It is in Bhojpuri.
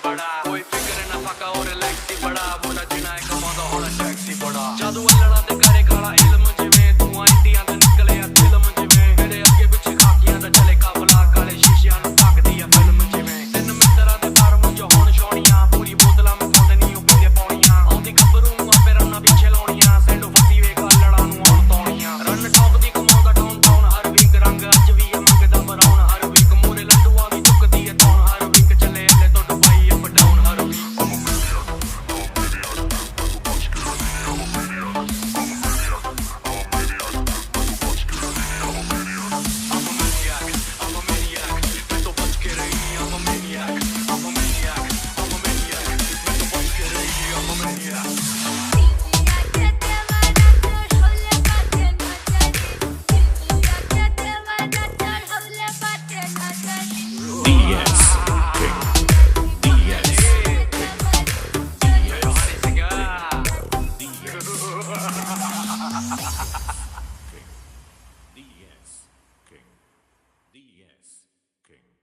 बड़ा कोई फिक्र ना पका और रिलैक्स ही बड़ा बोला जिना है कमांदा होना टैक्सी बड़ा जादू अल्लाह दे करे काला इल्म जिवें तू आंटियां दे निकले आ फिल्म जिवें मेरे अगे पिछे खाकियां दा चले काफला काले शीशियां नु ताकदी आ फिल्म जिवें तिन मित्तरां दे बार मुझे होण छोड़ियां पूरी बोतलां में खोंदनी ओ पींदे पौड़ियां आंदी खबरू आपे रन्ना पिछे लाउणियां सेंडो फसी वे अल्लड़ा नु आउण तौणियां रन टॉप दी कमांदा डाउन टाउन हर वीक रंग अज वी मंगदा बराउन हर वीक मोरे लंडुआ वी चुकदी है टाउन हर वीक चले अल्ले तो दुबई अप डाउन हर week DS King. DS King.